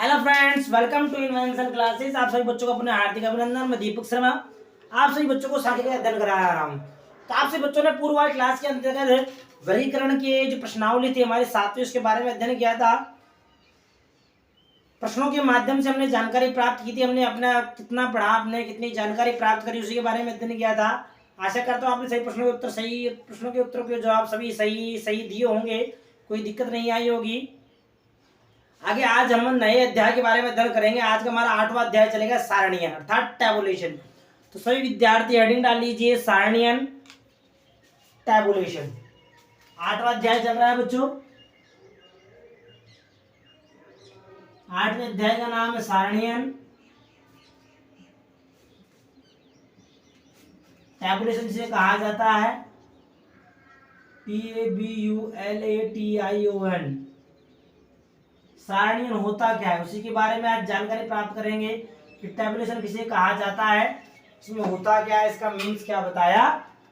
Hello friends, welcome to invention classes. आप सभी बच्चों को अपने हार्दिक अभिनंदन। मैं दीपक शर्मा आप सभी बच्चों को सांख्यिकी का अध्ययन करा रहा हूँ। तो आप सभी बच्चों ने पूर्व वाली क्लास के अंतर्गत वर्गीकरण के जो प्रश्नावली थी हमारी 7वीं, उसके बारे में अध्ययन किया था। प्रश्नों के माध्यम से हमने जानकारी प्राप्त की थी। हमने अपना कितना पढ़ा, आपने कितनी जानकारी प्राप्त करी, उसी के बारे में अध्ययन किया था। आशा करता हूँ आपने सही प्रश्नों के उत्तर के जवाब सभी सही दिए होंगे, कोई दिक्कत नहीं आई होगी। आगे आज हम नए अध्याय के बारे में अध्ययन करेंगे। आज का हमारा 8वां अध्याय चलेगा सारणियन अर्थात टैबुलेशन। तो सभी विद्यार्थी हेडिंग डाल लीजिए सारणियन टैबुलेशन। 8वां अध्याय चल रहा है बच्चों। 8वें अध्याय का नाम है सारणियन टैबुलेशन, जिसे कहा जाता है TABULATION। सारणियन होता क्या है, उसी के बारे में आज जानकारी प्राप्त करेंगे कि टैबुलेशन किसे कहा जाता है, इसमें होता क्या है, इसका मीन्स क्या बताया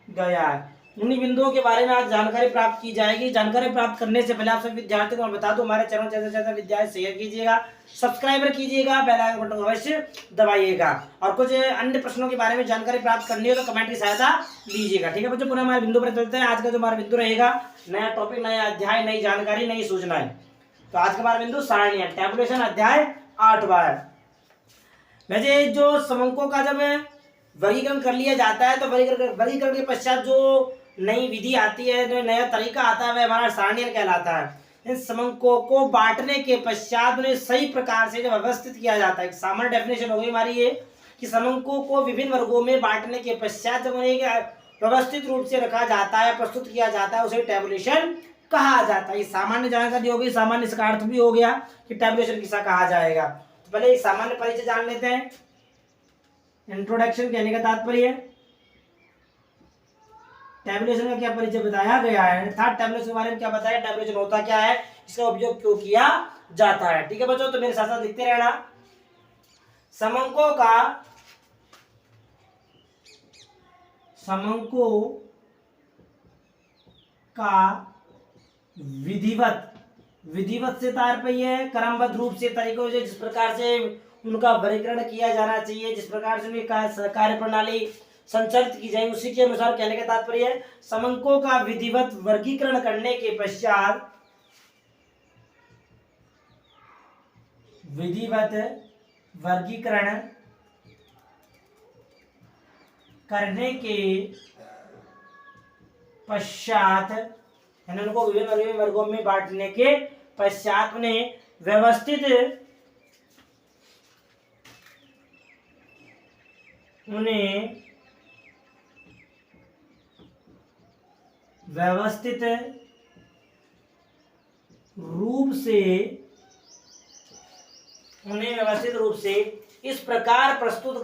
गया है। उन्हीं बिंदुओं के बारे में आज जानकारी प्राप्त की जाएगी। जानकारी प्राप्त करने से पहले आप सभी विद्यार्थियों को मैं बता दूं, हमारे चैनल ज्यादा से ज्यादा विद्यार्थी शेयर कीजिएगा, सब्सक्राइबर कीजिएगा, बेल आइकन बटन को अवश्य दबाइएगा। और कुछ अन्य प्रश्नों के बारे में जानकारी प्राप्त करनी हो तो कमेंट की सहायता लीजिएगा। ठीक है बच्चों, पुनः हमारे बिंदु पर चलते हैं। आज का जो हमारा बिंदु रहेगा, नया टॉपिक, नया अध्याय, नई जानकारी, नई सूचनाएं। तो आज का हमारा बिंदु सारणियन टैबुलेशन अध्याय 8वां है। वैसे जो समंकों का जब वर्गीकरण कर लिया जाता है तो वर्गीकरण के पश्चात जो नई विधि आती है, जो नया तरीका आता है, वह हमारा सारणियन कहलाता है। इन समंकों को बांटने के पश्चात उन्हें सही प्रकार से जब व्यवस्थित किया जाता है, सामान्य डेफिनेशन हो गई हमारी ये कि समंकों को विभिन्न वर्गों में बांटने के पश्चात जब उन्हें व्यवस्थित रूप से रखा जाता है, प्रस्तुत किया जाता है, उसे टैबुलेशन कहा जाता है। ये सामान्य जानकारी हो गई, सामान्य इसका अर्थ भी हो गया कि टैबुलेशन किसा कहा जाएगा। तो पहले एक सामान्य परिचय जान लेते हैं। इंट्रोडक्शन कहने का तात्पर्य, टैबुलेशन का क्या परिचय बताया गया है, अर्थात टैबुलेशन के बारे में क्या बताया, टैबुलेशन होता क्या है, इसका उपयोग क्यों किया जाता है। ठीक है बच्चों, तो मेरे साथ साथ लिखते रहना। समंकों का विधिवत से तात्पर्य है क्रमबद्ध रूप से, तरीकों से, जिस प्रकार से उनका वर्गीकरण किया जाना चाहिए, जिस प्रकार से उनकी कार्य प्रणाली संचालित की जाए, उसी के अनुसार कहने का तात्पर्य है समंकों का विधिवत वर्गीकरण करने के पश्चात उनको विभिन्न वर्गों में बांटने के पश्चात उन्हें व्यवस्थित रूप से इस प्रकार प्रस्तुत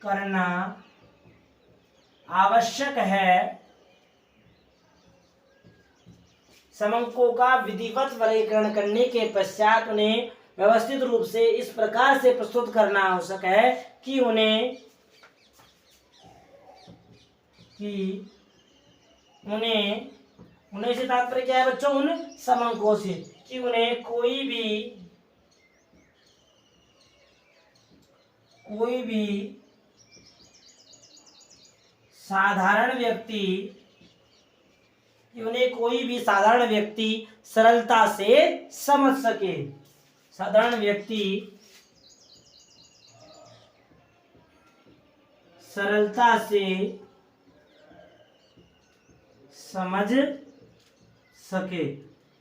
करना, आवश्यक है। समंकों का विधिवत वर्गीकरण करने के पश्चात उन्हें व्यवस्थित रूप से इस प्रकार से प्रस्तुत करना आवश्यक है कि उन्हें से तात्पर्य क्या है बच्चों, उन समंकों से, कि उन्हें कोई भी साधारण व्यक्ति सरलता से समझ सके।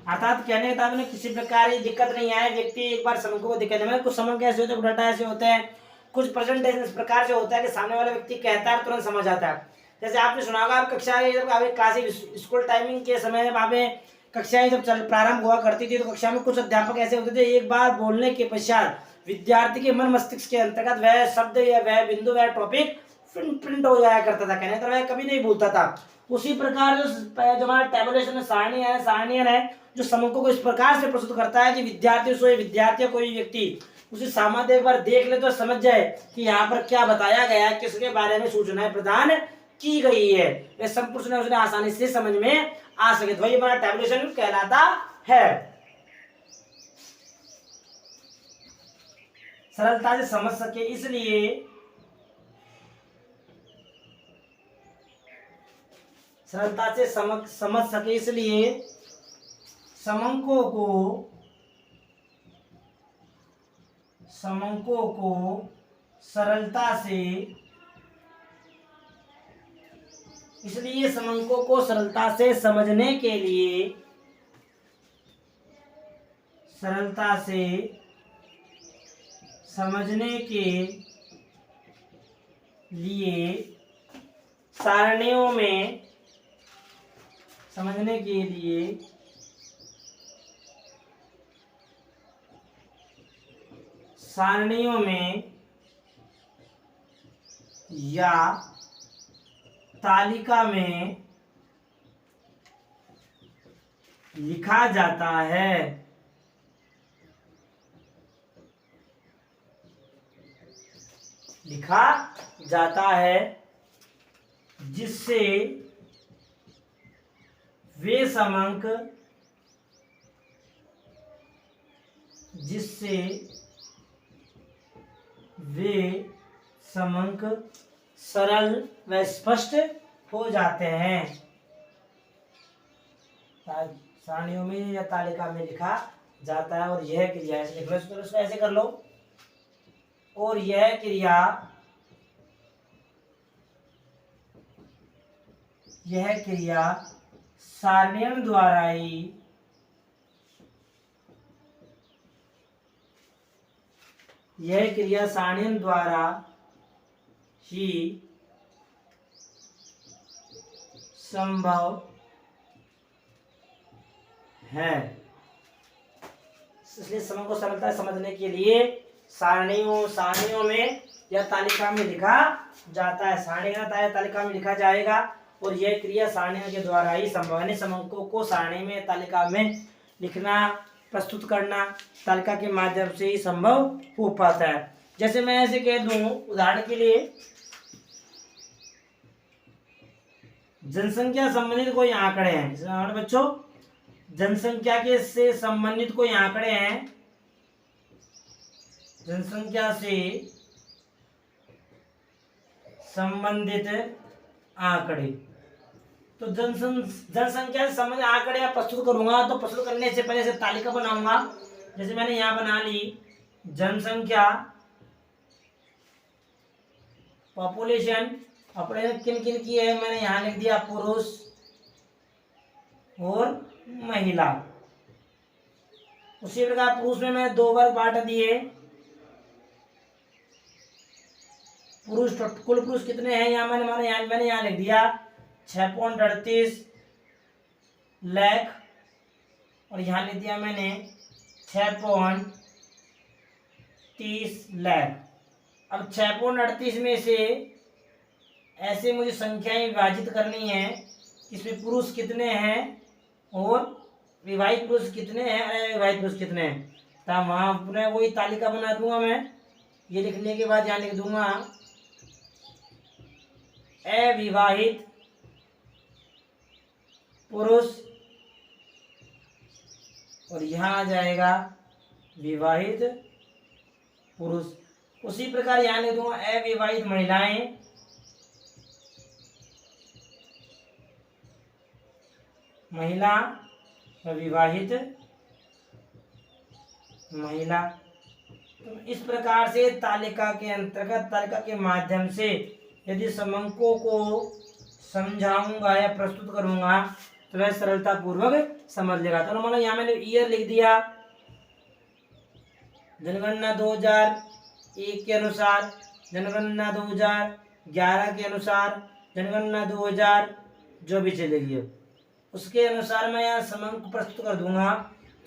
अर्थात कहने का तात्पर्य किसी प्रकार की दिक्कत नहीं आए, व्यक्ति एक बार समंकों को दिक्कत में, कुछ समंक ऐसे होते हैं, डाटा ऐसे होते हैं, कुछ प्रेजेंटेशन इस प्रकार से होता है कि सामने वाला व्यक्ति कहता है तुरंत समझ आता है। जैसे आपने सुना होगा, आप क्लास स्कूल टाइमिंग के समय वहाँ पे कक्षाएं जब प्रारंभ हुआ करती थी तो कक्षा में कुछ अध्यापक ऐसे होते थे, एक बार बोलने के पश्चात विद्यार्थी के मन मस्तिष्क के अंतर्गत वह शब्द या वह बिंदु, वह टॉपिक प्रिंट हो जाया करता था, कहने का वह कभी नहीं भूलता था। उसी प्रकार जो हमारा टैबुलेशन सारणियन है जो समंकों को इस प्रकार से प्रस्तुत करता है कि विद्यार्थी कोई व्यक्ति उसी सामर्थ्य एक बार देख ले तो समझ जाए कि यहाँ पर क्या बताया गया है, किसके बारे में सूचनाएं प्रदान की गई है। ये संपूर्ण उसने आसानी से समझ में आ सके, तो वही हमारा टैबुलेशन कहलाता है। सरलता से समझ सके इसलिए समझ सके इसलिए समंकों को सरलता से समझने के लिए सारणियों में या तालिका में लिखा जाता है जिससे वे समंक सरल व स्पष्ट हो जाते हैं। सारणियों में या तालिका में लिखा जाता है और यह क्रिया ऐसे लिख लो, इसको ऐसे कर लो, और यह क्रिया सारणियों द्वारा ही संभव है। इसलिए समय को सरलता समझने के लिए सारणियों में या तालिका में लिखा जाता है। सारणी या तालिका में लिखा जाएगा और यह क्रिया सारणियों के द्वारा ही संभव है। समंकों को सारणी में तालिका में लिखना, प्रस्तुत करना तालिका के माध्यम से ही संभव हो पाता है। जैसे मैं ऐसे कह दूं, उदाहरण के लिए जनसंख्या संबंधित कोई आंकड़े हैं, बच्चों जनसंख्या के से संबंधित कोई आंकड़े हैं, जनसंख्या से संबंधित आंकड़े, तो जनसंख्या से संबंधित आंकड़े आप प्रस्तुत करूंगा तो प्रस्तुत करने से पहले से तालिका बनाऊंगा। जैसे मैंने यहाँ बना ली जनसंख्या, पॉपुलेशन, अपने किन किन की है मैंने यहाँ लिख दिया पुरुष और महिला। उसी प्रकार पुरुष में मैं 2 वर्ग बांट दिए। कुल पुरुष कितने हैं यहाँ मैंने यहाँ लिख दिया 6.38 लाख, और यहाँ लिख दिया मैंने 6.30 लाख। अब 6.38 में से ऐसे मुझे संख्याएं विभाजित करनी है, इसमें पुरुष कितने हैं और विवाहित पुरुष कितने हैं, अविवाहित पुरुष कितने हैं। तब वहाँ पुनः वही तालिका बना दूंगा मैं। ये लिखने के बाद यहाँ लिख दूंगा अविवाहित पुरुष, और यहाँ आ जाएगा विवाहित पुरुष। उसी प्रकार यहाँ लिख दूंगा अविवाहित महिलाएं, महिला विवाहित महिला। तो इस प्रकार से तालिका के अंतर्गत तालिका के माध्यम से यदि समंकों को समझाऊंगा या प्रस्तुत करूंगा तो वह सरलता पूर्वक समझ लेगा। तो मानो यहाँ मैंने ईयर लिख दिया, जनगणना 2001 के अनुसार, जनगणना 2011 के अनुसार, जनगणना 2000 जो भी चलेगी उसके अनुसार मैं यहाँ समंक प्रस्तुत कर दूंगा,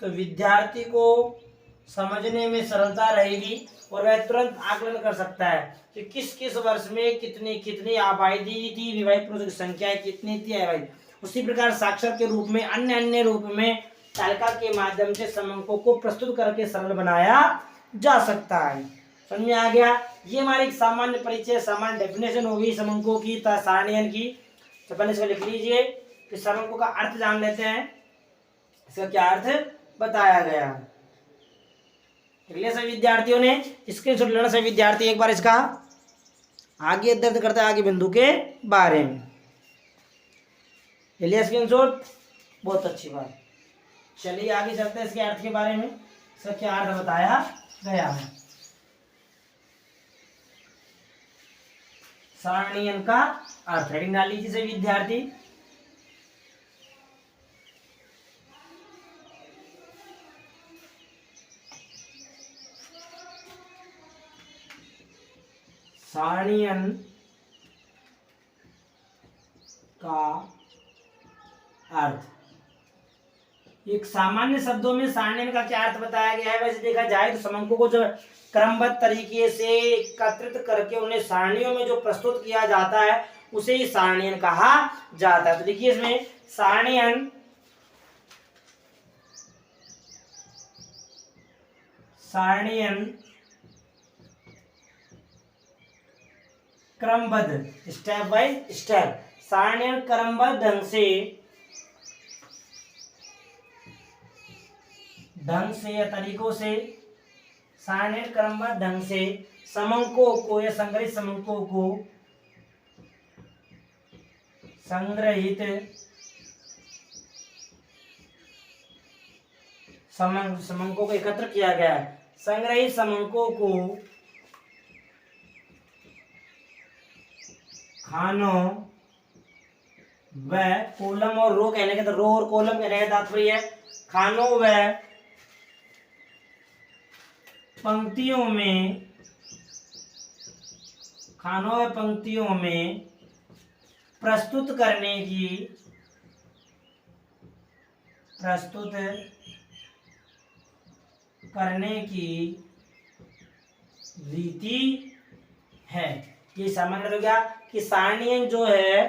तो विद्यार्थी को समझने में सरलता रहेगी और वह तुरंत आकलन कर सकता है कि किस किस वर्ष में कितनी कितनी आबादी थी, विवाहित पुरुषों की संख्या कितनी थी अविवाहित। उसी प्रकार साक्षर के रूप में अन्य रूप में तालिका के माध्यम से समंकों को प्रस्तुत करके सरल बनाया जा सकता है। समझ में आ गया? ये हमारे एक सामान्य परिचय, सामान्य डेफिनेशन होगी समंकों की, सारणियन की। तो पहले इसको लिख लीजिए, फिर समंकों का अर्थ जान लेते हैं, इसका क्या अर्थ बताया गया। सभी विद्यार्थियों ने स्क्रीनशॉट लेना। सभी विद्यार्थी एक बार इसका आगे दर्द करता है आगे बिंदु के बारे में। लिया स्क्रीनशॉट? बहुत अच्छी बात। चलिए आगे चलते हैं इसके अर्थ के बारे में, इसका क्या अर्थ बताया गया है। सारणियन का अर्थ हेडिंग डाल लीजिए सभी विद्यार्थी। सारणियन का अर्थ, एक सामान्य शब्दों में सारणियन का क्या अर्थ बताया गया है। वैसे देखा जाए तो समंकों को जो क्रमबद्ध तरीके से एकत्रित करके उन्हें सारणियों में जो प्रस्तुत किया जाता है उसे ही सारणियन कहा जाता है। तो देखिए इसमें सारणियन क्रमबद्ध, स्टेप बाय स्टेप, सारणियन क्रमबद्ध ढंग से या तरीकों से, सारणियन क्रमबद्ध ढंग से समंकों को या संग्रहित समंकों को समंकों को एकत्र किया गया है। संग्रहित समंकों को खानों व कॉलम और रो कहने के, तो रो और कॉलम कहने का तात्पर्य है खानों व पंक्तियों में प्रस्तुत करने की रीति है। ये सामान्य हो गया कि सारणियन जो है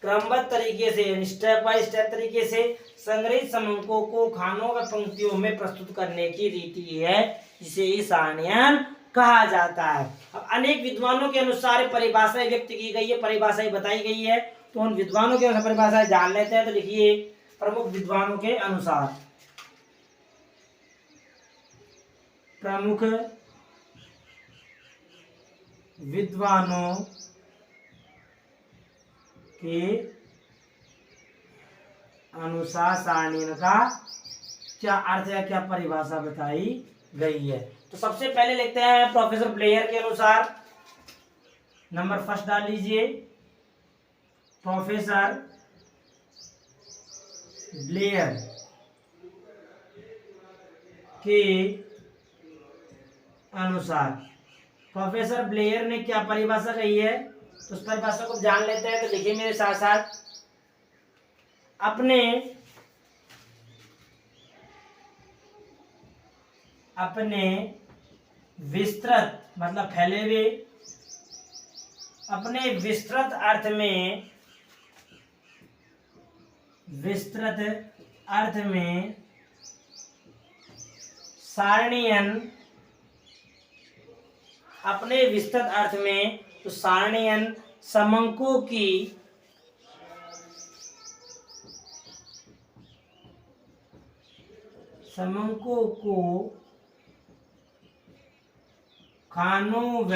क्रमबद्ध तरीके से, स्टेप बाय स्टेप तरीके से संग्रहित समंकों को खानों व पंक्तियों में प्रस्तुत करने की रीति है, जिसे ही सारणियन कहा जाता है। अब अनेक विद्वानों के अनुसार परिभाषाएं व्यक्त की गई है, परिभाषाएं बताई गई है, तो उन विद्वानों के अनुसार परिभाषाएं जान लेते हैं। तो लिखिए प्रमुख विद्वानों के अनुसार, प्रमुख विद्वानों के अनुसार सारणियन का क्या अर्थ है, क्या परिभाषा बताई गई है। तो सबसे पहले लिखते हैं प्रोफेसर ब्लेयर के अनुसार, नंबर फर्स्ट डाल लीजिए। प्रोफेसर ब्लेयर के अनुसार, प्रोफेसर ब्लेयर ने क्या परिभाषा कही है, तो उस परिभाषा को जान लेते हैं। तो देखिए मेरे साथ साथ, अपने विस्तृत मतलब फैले हुए, अपने विस्तृत अर्थ में सारणियन, अपने विस्तृत अर्थ में तो सारणियन समंकों की समंकों को खानों व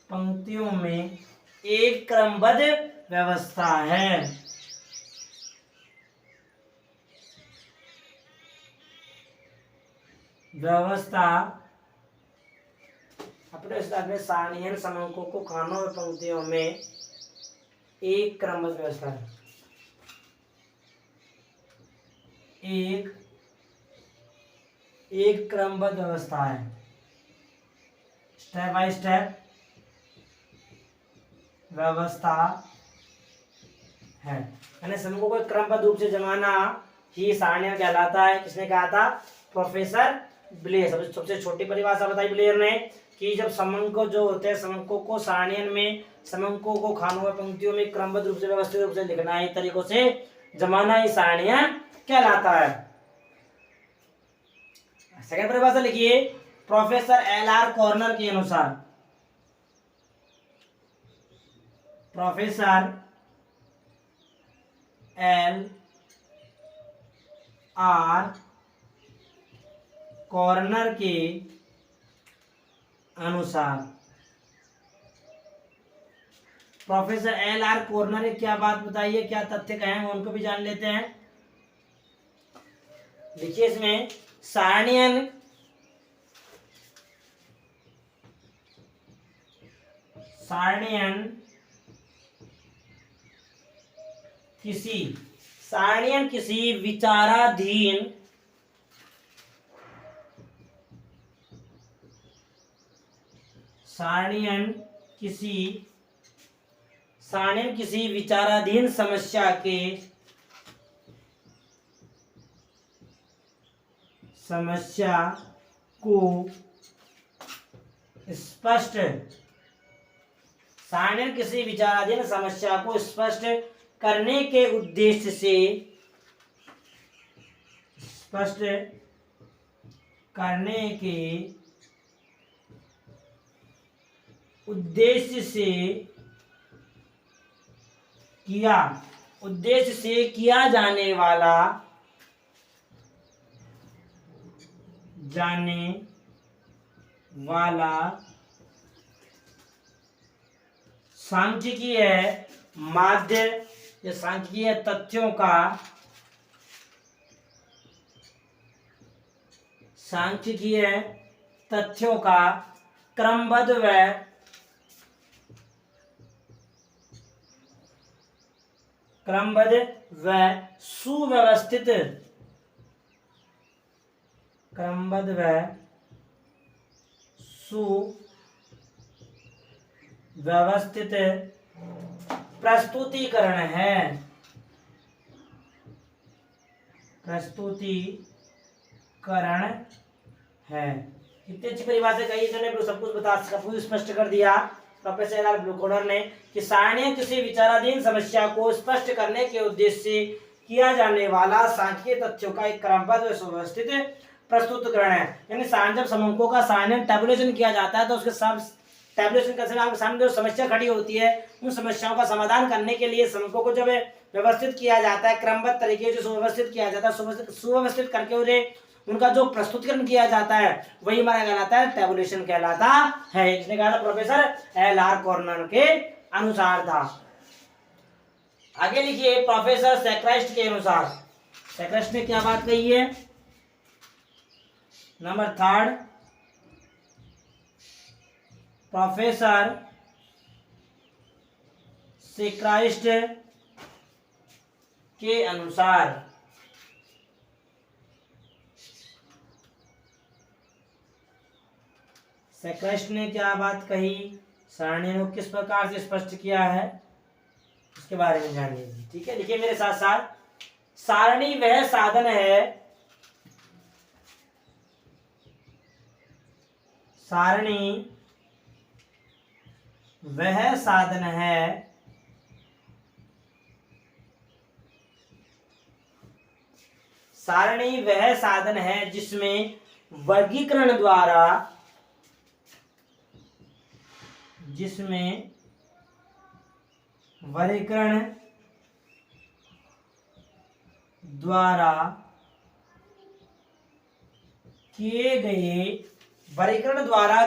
पंक्तियों में एक क्रमबद्ध व्यवस्था है। अपने स्तर में सारणियन समंकों को खानों व पंक्तियों में एक क्रमबद्ध व्यवस्था है, एक क्रमबद्ध व्यवस्था है, स्टेप बाय स्टेप व्यवस्था है। यानी समूहों को क्रमबद्ध रूप से जमाना ही सारणियन कहलाता है। किसने कहा था? Professor Blair. सबसे छोटी परिभाषा बताई ब्लेयर ने कि जब समंक जो होते हैं समंकों को सारणियन में समंकों को खानों में पंक्तियों में क्रमबद्ध रूप से व्यवस्थित रूप से लिखना है, तरीकों से जमाना ही सारणियन कहलाता है। सेकंड परिभाषा लिखिए प्रोफेसर एल.आर. कॉर्नर के अनुसार, प्रोफेसर एल.आर. कॉर्नर के अनुसार, प्रोफेसर एल.आर. कॉर्नर ने क्या बात बताई है, क्या तथ्य कहे हैं उनको भी जान लेते हैं। देखिए इसमें सारणियन किसी विचाराधीन समस्या को स्पष्ट करने के उद्देश्य से किया जाने वाला सांख्यिकीय माध्य या सांख्यिकीय तथ्यों का क्रमबद्ध व सुव्यवस्थित प्रस्तुतिकरण है। कितनी अच्छी परिभाषा कही, इन्होंने सब कुछ स्पष्ट कर दिया प्रोफेसर एल.आर. कॉर्नर ने कि सारणियन किसी विचाराधीन समस्या को स्पष्ट करने के उद्देश्य से किया जाने वाला सांख्यिकीय तथ्यों का एक क्रमबद्ध व सुव्यवस्थित प्रस्तुतिकरण है। यानी जब समंकों का सारणियन टेबुलेशन किया जाता है तो उसके सब टेबुलेशन करने से आपके सामने जो समस्या खड़ी होती है उन समस्याओं का समाधान करने के लिए समंकों को जब व्यवस्थित किया जाता है, क्रमबद्ध तरीके से सुव्यवस्थित किया जाता है, सुव्यवस्थित करके उन्हें उनका जो प्रस्तुतिकरण किया जाता है वही हमारा कहलाता है टेबुलेशन कहलाता है। इसने कहा था प्रोफेसर एल.आर. कॉर्नर के अनुसार था। आगे लिखिए प्रोफेसर सैक्राइस्ट के अनुसार, सैक्राइस्ट ने क्या बात कही है। नंबर 3 प्रोफेसर सैक्राइस्ट के अनुसार सैक्राइस्ट ने क्या बात कही, सारणी को किस प्रकार से स्पष्ट किया है उसके बारे में जान लीजिए। ठीक है, लिखिए मेरे साथ साथ, सारणी वह साधन है जिसमें वर्गीकरण द्वारा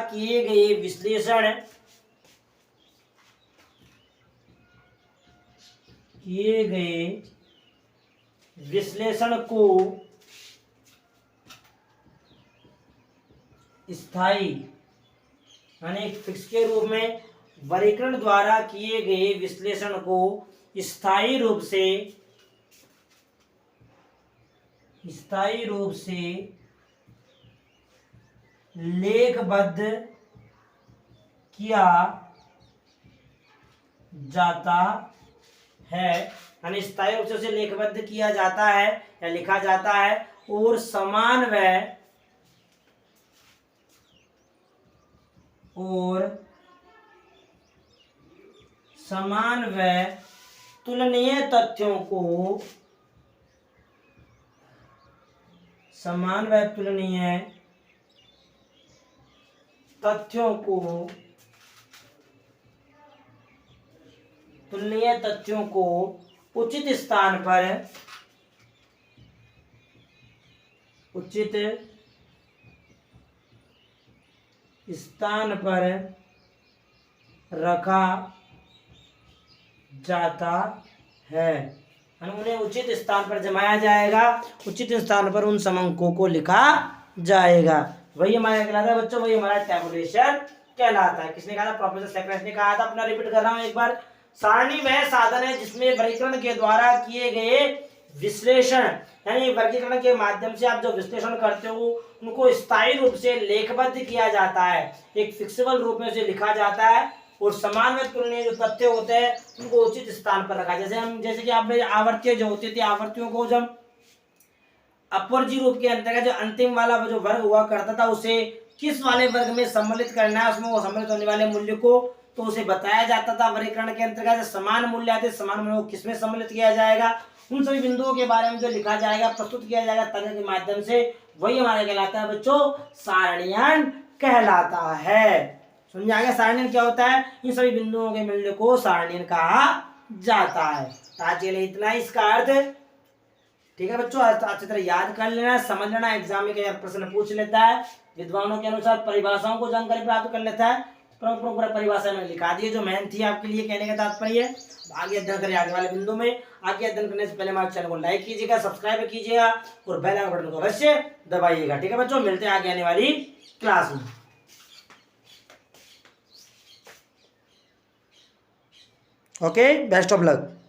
किए गए विश्लेषण को स्थायी यानी फिक्स के रूप में, वर्गीकरण द्वारा किए गए विश्लेषण को स्थायी रूप से लेखबद्ध किया जाता है, यानी स्थायी रूप से उसे लेखबद्ध किया जाता है या लिखा जाता है, और समान व और समान व तुलनीय तथ्यों को समान व तुलनीय तथ्यों को उचित स्थान पर रखा जाता है। उन्हें उचित स्थान पर जमाया जाएगा, उचित स्थान पर उन समंकों को लिखा जाएगा। वही हमारा कहलाता है बच्चों, वही हमारा टैबुलेशन कहलाता है। किसने कहा था? प्रोफेसर सेक्रेस ने कहा था। अपना रिपीट कर रहा हूं एक बार। सारणी वह साधन है जिसमें वर्गीकरण के द्वारा किए गए विश्लेषण, यानी वर्गीकरण के माध्यम से आप जो विश्लेषण करते हो उनको स्थायी रूप से लेखबद्ध किया जाता है, एक फिक्सेबल रूप में उसे लिखा जाता है, और समान में तुलनीय जो तथ्य होते हैं उनको उचित स्थान पर रखा। जैसे कि आपने आवर्तीय जो होती थी, आवर्तियों को जब अपवर्जी रूप के अंतर्गत जो अंतिम वाला जो वर्ग हुआ करता था उसे किस वाले वर्ग में सम्मिलित करना है, उसमें वो सम्मिलित होने वाले मूल्य को तो उसे बताया जाता था। वर्गीकरण के अंतर्गत समान मूल्य आते, समान मूल्य को किसमें सम्मिलित किया जाएगा, उन सभी बिंदुओं के बारे में जो लिखा जाएगा, प्रस्तुत किया जाएगा तर्क के माध्यम से, वही हमारा कहलाता है बच्चों सारणियन कहलाता है। समझ आ गया? सारणियन क्या होता है? इन सभी बिंदुओं के मूल्य को सारणियन कहा जाता है। आज के लिए इतना ही इसका अर्थ। ठीक है बच्चों, अच्छी तरह याद कर लेना, समझ लेना। एग्जाम में कई बार प्रश्न पूछ लेता है, विद्वानों के अनुसार परिभाषाओं को जानकारी प्राप्त कर लेता है। प्रमुख परिभाषा में लिखा दिए जो मेन थी आपके लिए कहने का तात्पर्य। आगे अध्ययन करें आगे वाले बिंदु में। आगे अध्ययन करने से पहले हमारे चैनल को लाइक कीजिएगा, सब्सक्राइब कीजिएगा और बेल आइकन बटन को अवश्य दबाइएगा। ठीक है बच्चों, मिलते हैं आगे आने वाली क्लास में। Okay, best of luck.